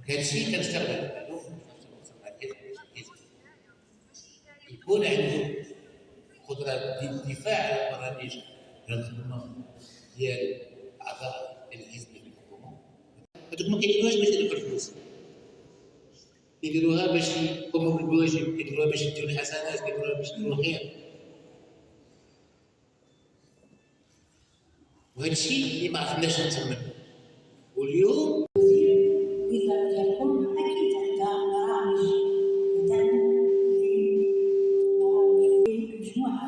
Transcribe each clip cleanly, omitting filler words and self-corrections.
هذا الشيء كنستغرب يكون عنده قدره للدفاع على البرامج الخدمه ديال اعضاء الحزب في الحكومه. هذوك ما كيديروهاش باش يديروا الفلوس، كيديروها باش يقوموا بالواجب، كيديروها باش يديروا الحسنات، كيديروها باش يديروا الخير. وهذا الشيء اللي ما عرفناش نتمنوا. واليوم الوزاره ديالكم اكيد عندها برامج مجموعه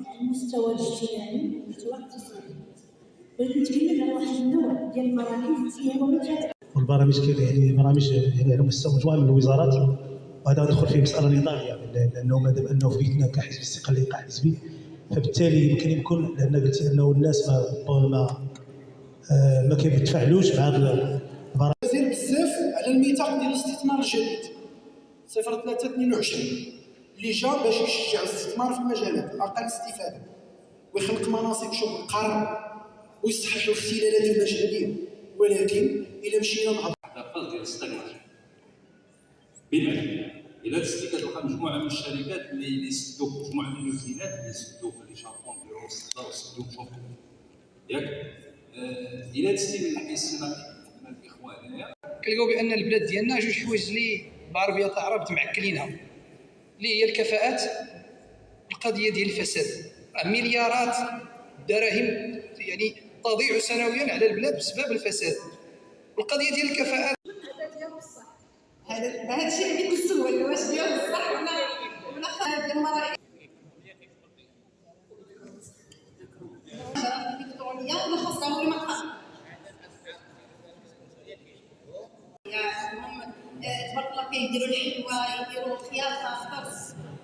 على المستوى الاجتماعي والمستوى الاقتصادي، ولكن نتكلم على واحد النوع ديال المراكز اللي هو مثلا والبرامج يعني برامج يعني على مستوى مجموعه من الوزارات، وهذا ندخل فيه مساله نضاليه لانه ما دام انه فيتنا كحزب استقلالي كحزبي، فبالتالي يمكن لان قلتي انه الناس ما كيتفاعلوش مع هذا البرامج. زير بزاف على الميثاق ديال الاستثمار الجديد 03/22 اللي جا باش يشجع الاستثمار في المجالات الاقل استفاده ويخلق مناصب شغل قرار ويصحح الاختلالات المجاليه. ولكن الى مشينا مع الفاز ديال الستاغناسيون، بمعنى الى دزتي كتلقى مجموعه من الشركات اللي سدوا مجموعه من النزيلات اللي سدوا اللي شاركون ديالهم سدوا شوف ياك. الى دزتي من الناحيه الصناعيه من الاخوان هنايا كنلقاو بان البلاد ديالنا جوج حوايج اللي بالعربيه تعرف معكلينها، اللي هي الكفاءات، القضيه ديال الفساد. مليارات الدراهم يعني تضيع سنويا على البلاد بسبب الفساد. القضيه ديال الكفاءات هذا ديال بصح، هذا الشيء اللي كنسول واش ديال بصح ولا خارج ديال المراكز الالكترونيه ولا خاصه في المقام. تبارك الله كيديروا الحلوى، يديروا الخياطه، الخبز،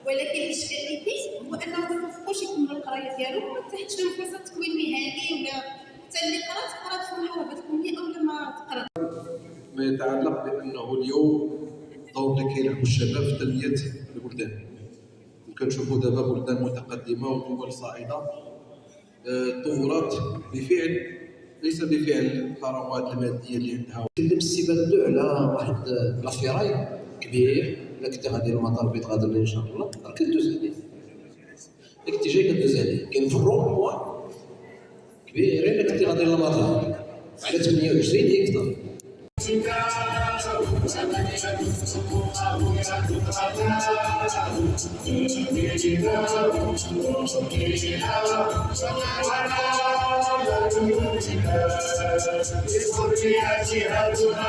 ولكن الاشكال اللي فيه هو انهم ما كيوفقوش يكملوا القرايه ديالهم، ما تحتش لهم فرصه تكوين مهني، ولا حتى اللي قرات في المهارات التكوينيه اولا ما تقرا. ما يتعلق بانه اليوم الدور اللي كيلعبوا الشباب في تنميه البلدان، وكنشوفوا دابا بلدان متقدمه ودول صاعده طورات بفعل ليس بفعل الثروات الماديه اللي عندها. كلم السي بندو على واحد لافيراي كبير، الا كنتي غادي للمطار بيت غادر ان شاء الله راه كدوز عليه، الا كنتي جاي كدوز عليه. كاين في الروم كبيرين الا كنتي غادي للمطار على 28 هكتار.